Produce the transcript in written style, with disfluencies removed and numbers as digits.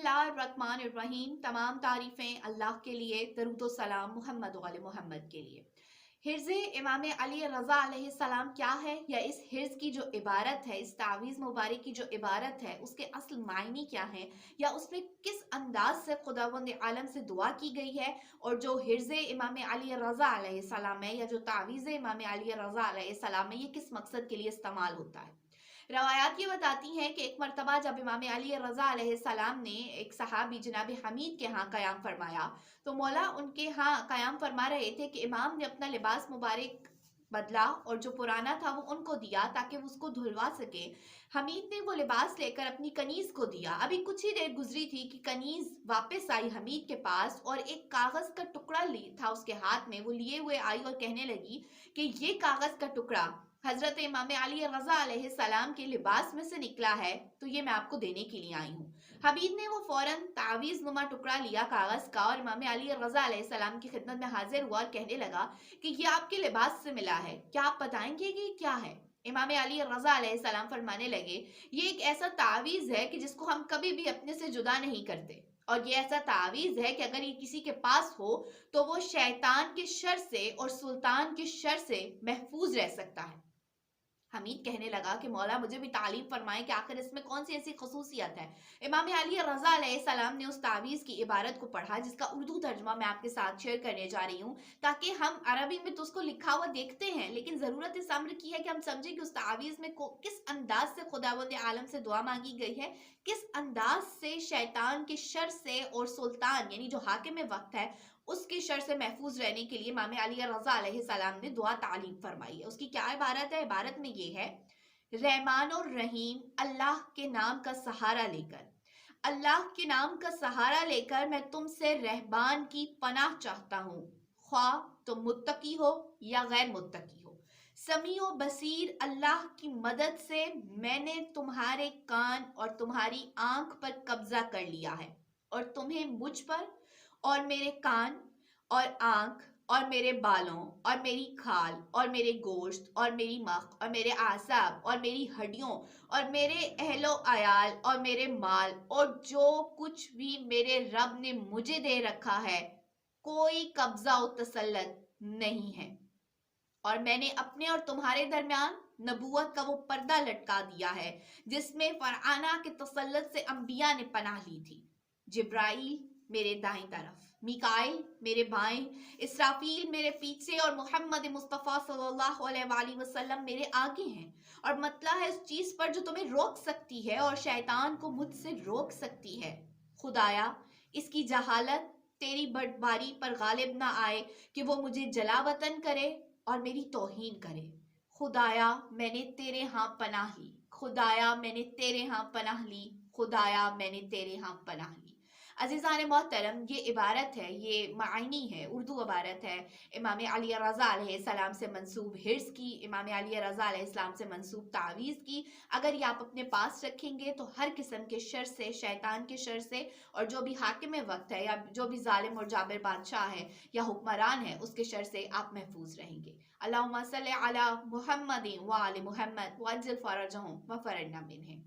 बिस्मिल्लाहिर्रहमानिर्रहीम। तमाम तारीफ़ें अल्लाह के लिए, दरूद व सलाम मोहम्मद व आले मोहम्मद के लिए। हिर्ज़ इमाम अली रज़ा अलैहिस्सलाम क्या है, या इस हिर्ज़ की जो इबारत है, इस तावीज़ मुबारक की जो इबारत है, उसके असल मायने क्या हैं, या उसमें किस अंदाज से खुदावंद आलम से दुआ की गई है, और जो हिर्ज़ इमाम अली रज़ा अलैहिस्सलाम है, या जो तावीज़ इमाम अली रज़ा अलैहिस्सलाम है, ये किस मकसद के लिए इस्तेमाल होता है। रवायात ये बताती हैं कि एक मरतबा जब इमाम अली रज़ा अलैहिस्सलाम ने एक सहाबी जनाब हमीद के यहाँ क़याम फरमाया, तो मौला उनके यहाँ क़याम फरमा रहे थे कि इमाम ने अपना लिबास मुबारक बदला और जो पुराना था वो उनको दिया ताकि वो उसको धुलवा सके। हमीद ने वो लिबास लेकर अपनी कनीज़ को दिया। अभी कुछ ही देर गुजरी थी कि कनीज़ वापस आई हमीद के पास और एक कागज़ का टुकड़ा था उसके हाथ में। वो लिए हुए आई और कहने लगी कि ये कागज़ का टुकड़ा हजरत इमाम अली रज़ा अलैहिस्सलाम के लिबास में से निकला है, तो ये मैं आपको देने के लिए आई हूँ। हबीब ने वो फौरन तावीज़ नुमा टुकड़ा लिया कागज़ का और इमाम अली रज़ा अलैहिस्सलाम की खिदमत में हाजिर हुआ और कहने लगा कि ये आपके लिबास से मिला है, क्या आप बताएंगे कि क्या है। इमाम अली रज़ा अलैहिस्सलाम फरमाने लगे, ये एक ऐसा तावीज़ है कि जिसको हम कभी भी अपने से जुदा नहीं करते, और ये ऐसा तावीज़ है कि अगर ये किसी के पास हो तो वो शैतान के शर से और सुल्तान के शर से महफूज रह सकता है। हमीद कहने लगा कि मौला मुझे भी तालीम फरमाएं कि आखिर इसमें कौन सी ऐसी खसूसियत है। इमाम अली रज़ा अलैहिस्सलाम ने उस तावीज़ की इबारत को पढ़ा जिसका उर्दू तर्जुमा मैं आपके साथ शेयर करने जा रही हूँ, ताकि हम अरबी में तो उसको लिखा हुआ देखते हैं, लेकिन ज़रूरत इस अम्र की है कि हम समझें कि उस तावीज़ में किस अंदाज से खुदावंद आलम से दुआ मांगी गई है, किस अंदाज से शैतान के शर से और सुल्तान यानी जो हाकिम वक्त है उसके शर से महफूज रहने के लिए इमाम अली रज़ा अलैहिस्सलाम ने दुआ तालीम फरमाई है। उसकी क्या इबारत है? इबारत में ये है, रहमान और रहीम अल्लाह के नाम का सहारा लेकर, अल्लाह के नाम का सहारा लेकर मैं तुमसे रहमान की पनाह चाहता हूँ, ख्वाह तुम मुत्तकी हो या गैर मुत्तकी हो। समीओ बसीर अल्लाह की मदद से मैंने तुम्हारे कान और तुम्हारी आंख पर कब्जा कर लिया है, और तुम्हें मुझ पर और मेरे कान और आंख और मेरे बालों और मेरी खाल और मेरे गोश्त और मेरी मख और मेरे आसाब और मेरी हड्डियों और मेरे अहलो अयाल और मेरे माल और जो कुछ भी मेरे रब ने मुझे दे रखा है, कोई कब्जा और तसल्लत नहीं है। और मैंने अपने और तुम्हारे दरमियान नबूवत का वो पर्दा लटका दिया है जिसमें फरआना के तसल्लत से अंबिया ने पनाह ली थी। जिब्राइल मेरे दाईं तरफ, मिकाइल मेरे बाएं, इसराफील मेरे पीछे और मोहम्मद मुस्तफ़ा सल्लल्लाहु अलैहि वसल्लम मेरे आगे हैं। और मतलब है उस चीज पर जो तुम्हें रोक सकती है और शैतान को मुझसे रोक सकती है। खुदाया इसकी जहालत तेरी बड़बारी पर गालिब ना आए कि वो मुझे जला वतन करे और मेरी तौहीन करे। खुदाया मैंने तेरे यहाँ पनाह ली, खुदाया मैंने तेरे यहाँ पनाह ली, खुदाया मैंने तेरे यहाँ पनाह ली। अजीज़ान मोहतरम, ये इबारत है, ये मायनी है, उर्दू इबारत है इमाम अली रज़ा अलैहिस्सलाम से मंसूब हिर्स की, इमाम अली रज़ा अलैहिस्सलाम से मंसूब तावीज़ की। अगर ये आप अपने पास रखेंगे तो हर किस्म के शर से, शैतान के शर से, और जो भी हाकिम वक्त है या जो भी जालिम और जाबिर बादशाह है या हुक्मरान है उसके शर से आप महफूज रहेंगे। अल्लाहुम्मा सल्ली अला मुहम्मदिन व आले मुहम्मद वअज्जिल फरजहुम व फरजना मिन्हुम।